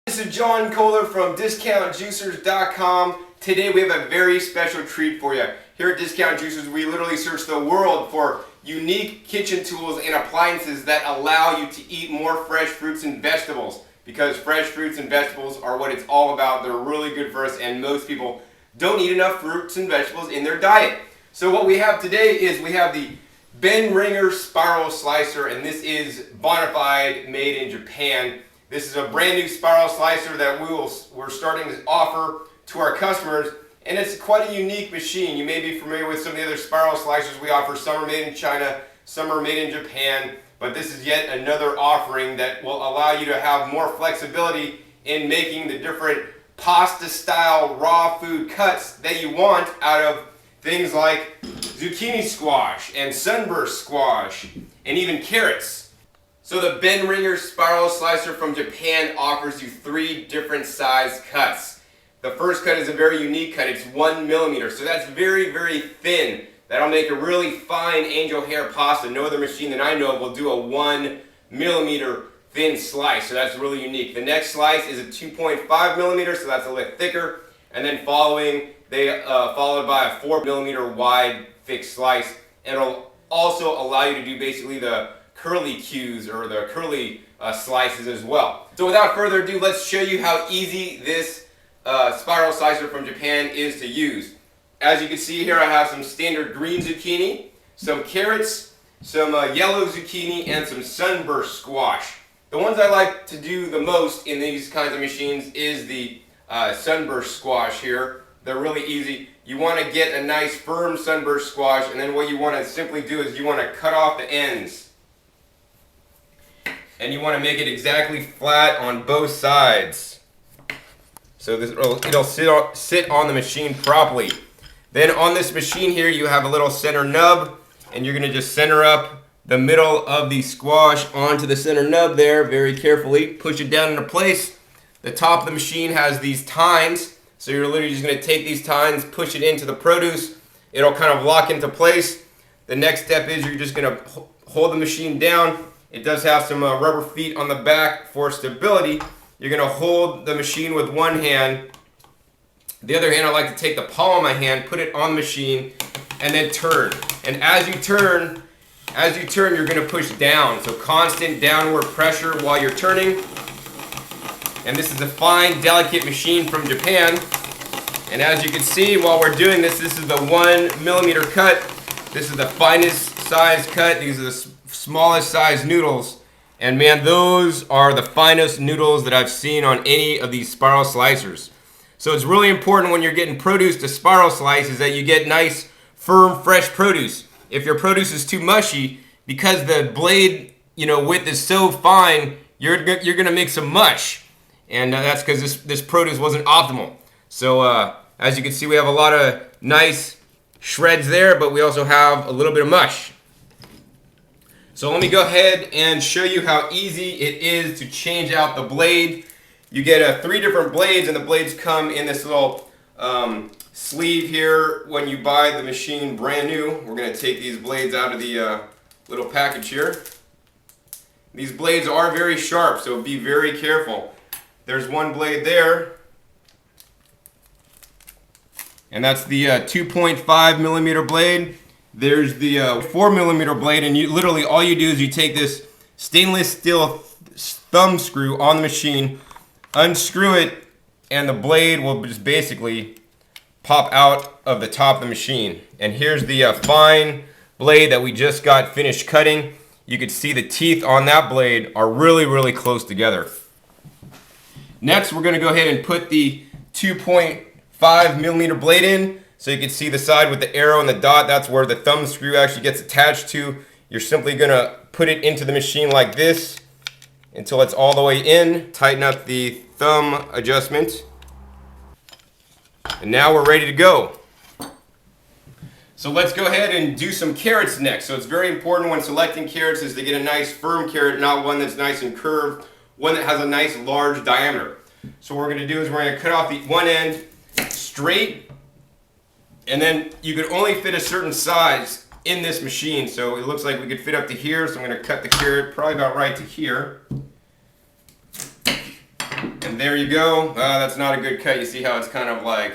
This is John Kohler from DiscountJuicers.com. Today we have a very special treat for you. Here at Discount Juicers, we literally search the world for unique kitchen tools and appliances that allow you to eat more fresh fruits and vegetables. Because fresh fruits and vegetables are what it's all about. They're really good for us, and most people don't eat enough fruits and vegetables in their diet. So what we have today is we have the Ben Ringer Spiral Slicer, and this is bona fide, made in Japan. This is a brand new spiral slicer that we're starting to offer to our customers, and it's quite a unique machine. You may be familiar with some of the other spiral slicers we offer. Some are made in China, some are made in Japan, but this is yet another offering that will allow you to have more flexibility in making the different pasta-style raw food cuts that you want out of things like zucchini squash and sunburst squash and even carrots. So the Ben Ringer Spiral Slicer from Japan offers you 3 different size cuts. The first cut is a very unique cut. It's 1 millimeter, so that's very, very thin. That'll make a really fine angel hair pasta. No other machine that I know of will do a 1 millimeter thin slice, so that's really unique. The next slice is a 2.5 millimeter, so that's a little thicker, and then followed by a 4 millimeter wide thick slice. And it'll also allow you to do basically the curly cues or the curly slices as well. So without further ado, let's show you how easy this spiral slicer from Japan is to use. As you can see here, I have some standard green zucchini, some carrots, some yellow zucchini, and some sunburst squash. The ones I like to do the most in these kinds of machines is the sunburst squash here. They're really easy. You want to get a nice firm sunburst squash, and then what you want to simply do is you want to cut off the ends. And you want to make it exactly flat on both sides. So it'll sit on the machine properly. Then on this machine here, you have a little center nub, and you're going to just center up the middle of the squash onto the center nub there very carefully. Push it down into place. The top of the machine has these tines, so you're literally just going to take these tines, push it into the produce. It'll kind of lock into place. The next step is you're just going to hold the machine down. It does have some rubber feet on the back for stability. You're going to hold the machine with one hand. The other hand, I like to take the palm of my hand, put it on the machine, and then turn. And as you turn, you're going to push down. So constant downward pressure while you're turning. And this is a fine, delicate machine from Japan. And as you can see, while we're doing this, this is the 1 millimeter cut. This is the finest size cut. These are the smallest size noodles. And man, those are the finest noodles that I've seen on any of these spiral slicers. So it's really important when you're getting produce to spiral slice is that you get nice, firm, fresh produce. If your produce is too mushy, because the blade, width is so fine, you're gonna make some mush. And that's because this produce wasn't optimal. So as you can see, we have a lot of nice shreds there, but we also have a little bit of mush. So let me go ahead and show you how easy it is to change out the blade. You get 3 different blades, and the blades come in this little sleeve here when you buy the machine brand new. We're going to take these blades out of the little package here. These blades are very sharp, so be very careful. There's one blade there, and that's the 2.5 millimeter blade. There's the 4 millimeter blade, and literally all you do is you take this stainless steel thumb screw on the machine, unscrew it, and the blade will just basically pop out of the top of the machine. And here's the fine blade that we just got finished cutting. You can see the teeth on that blade are really, really close together. Next, we're going to go ahead and put the 2.5 millimeter blade in. So you can see the side with the arrow and the dot. That's where the thumb screw actually gets attached to. You're simply going to put it into the machine like this until it's all the way in. Tighten up the thumb adjustment. And now we're ready to go. So let's go ahead and do some carrots next. So it's very important when selecting carrots is to get a nice firm carrot, not one that's nice and curved, one that has a nice large diameter. So what we're going to do is we're going to cut off the one end straight, and then you could only fit a certain size in this machine. So it looks like we could fit up to here, so I'm going to cut the carrot probably about right to here. And And there you go. That's not a good cut. You see how it's kind of like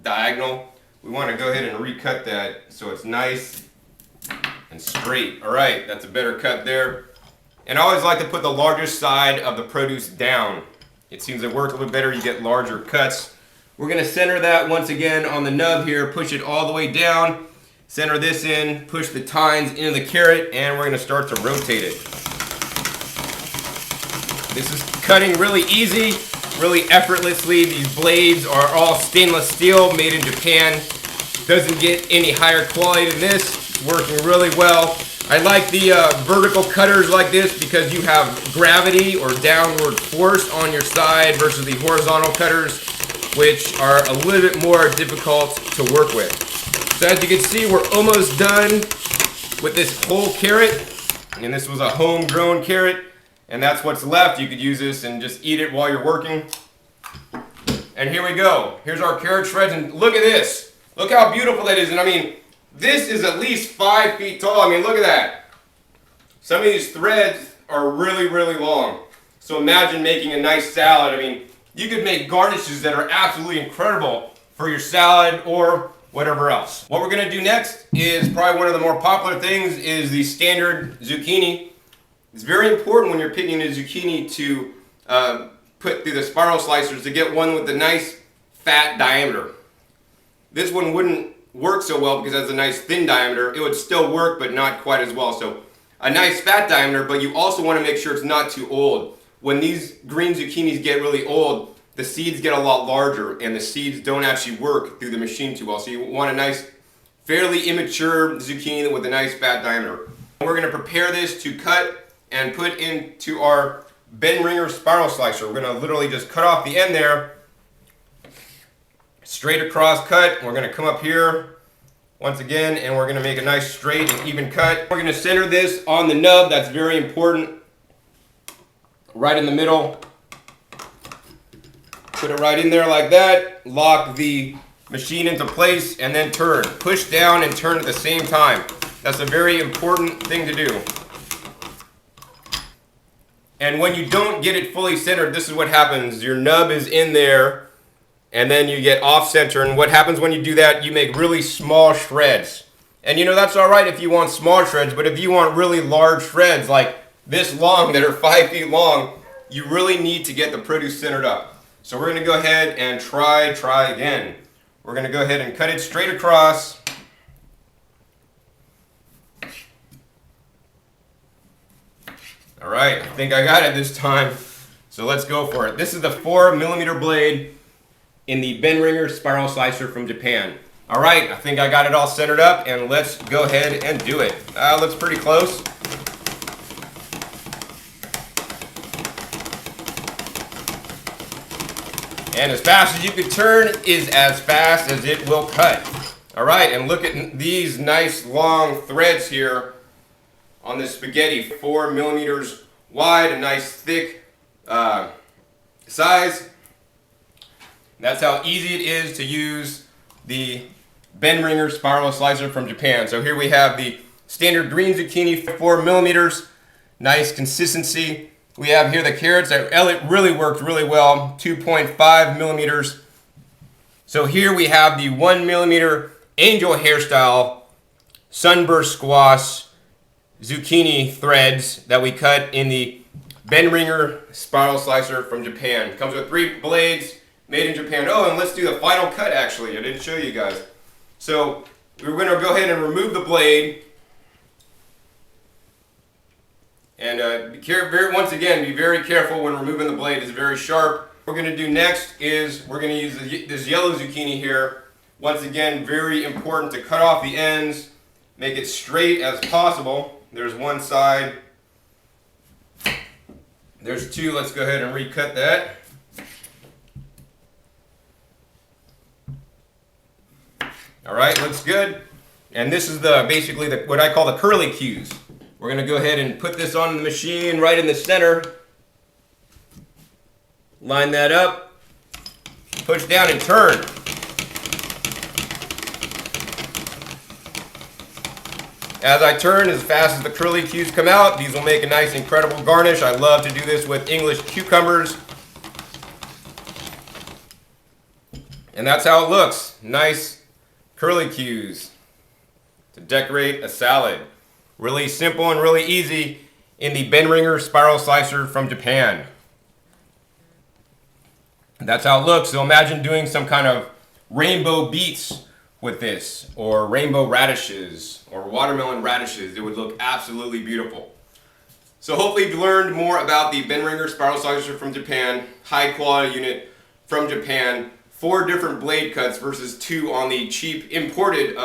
diagonal? We want to go ahead and recut that so it's nice and straight. All right, that's a better cut there. And I always like to put the largest side of the produce down. It seems to work a little better. You get larger cuts. We're going to center that once again on the nub here. Push it all the way down. Center this in. Push the tines into the carrot. And we're going to start to rotate it. This is cutting really easy, really effortlessly. These blades are all stainless steel, made in Japan. Doesn't get any higher quality than this. It's working really well. I like the vertical cutters like this because you have gravity or downward force on your side versus the horizontal cutters, which are a little bit more difficult to work with. So as you can see, we're almost done with this whole carrot. And this was a homegrown carrot. And that's what's left. You could use this and just eat it while you're working. And here we go. Here's our carrot shreds. And look at this. Look how beautiful that is. And I mean, this is at least 5 feet tall. I mean, look at that. Some of these threads are really, really long. So imagine making a nice salad. I mean, you could make garnishes that are absolutely incredible for your salad or whatever else. What we're going to do next is probably one of the more popular things is the standard zucchini. It's very important when you're picking a zucchini to put through the spiral slicers to get one with a nice fat diameter. This one wouldn't work so well because it has a nice thin diameter. It would still work, but not quite as well. So a nice fat diameter, but you also want to make sure it's not too old. When these green zucchinis get really old, the seeds get a lot larger and the seeds don't actually work through the machine too well. So you want a nice, fairly immature zucchini with a nice fat diameter. We're going to prepare this to cut and put into our Ben Ringer spiral slicer. We're going to literally just cut off the end there, straight across cut. We're going to come up here once again and we're going to make a nice straight and even cut. We're going to center this on the nub. That's very important. Right in the middle. Put it right in there like that. Lock the machine into place and then turn. Push down and turn at the same time. That's a very important thing to do. And when you don't get it fully centered, this is what happens. Your nub is in there, and then you get off center. And what happens when you do that, you make really small shreds. And you know, that's all right if you want small shreds, but if you want really large shreds, like this long, that are 5 feet long, you really need to get the produce centered up. So we're going to go ahead and try again. We're going to go ahead and cut it straight across. All right, I think I got it this time. So let's go for it. This is the 4mm blade in the Ben Ringer spiral slicer from Japan. All right, I think I got it all centered up, and let's go ahead and do it. Looks pretty close. And as fast as you can turn is as fast as it will cut. All right, and look at these nice long threads here on this spaghetti, 4 millimeters wide, a nice thick size. That's how easy it is to use the Ben Ringer spiral slicer from Japan. So here we have the standard green zucchini, 4 millimeters, nice consistency. We have here the carrots that really worked really well, 2.5 millimeters. So here we have the 1 millimeter angel hairstyle sunburst squash zucchini threads that we cut in the Ben Ringer spiral slicer from Japan. It comes with 3 blades, made in Japan. Oh, and let's do the final cut actually. I didn't show you guys. So we're going to go ahead and remove the blade. And once again, be very careful when removing the blade. It's very sharp. What we're going to do next is we're going to use this yellow zucchini here. Once again, very important to cut off the ends, make it straight as possible. There's one side. There's 2. Let's go ahead and recut that. All right, looks good. And this is basically what I call the curly cues. We're going to go ahead and put this on the machine right in the center. Line that up. Push down and turn. As I turn, as fast as the curly cues come out, these will make a nice, incredible garnish. I love to do this with English cucumbers. And that's how it looks. Nice curly cues to decorate a salad. Really simple and really easy in the Benringer spiral slicer from Japan. And that's how it looks. So imagine doing some kind of rainbow beets with this, or rainbow radishes, or watermelon radishes. It would look absolutely beautiful. So hopefully you've learned more about the Benringer spiral slicer from Japan, high quality unit from Japan, 4 different blade cuts versus 2 on the cheap imported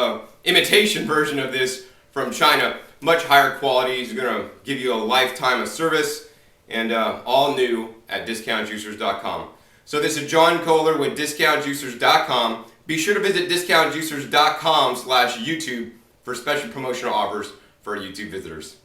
imitation version of this from China. Much higher quality. It's going to give you a lifetime of service, and all new at discountjuicers.com. So this is John Kohler with discountjuicers.com. Be sure to visit discountjuicers.com/YouTube for special promotional offers for YouTube visitors.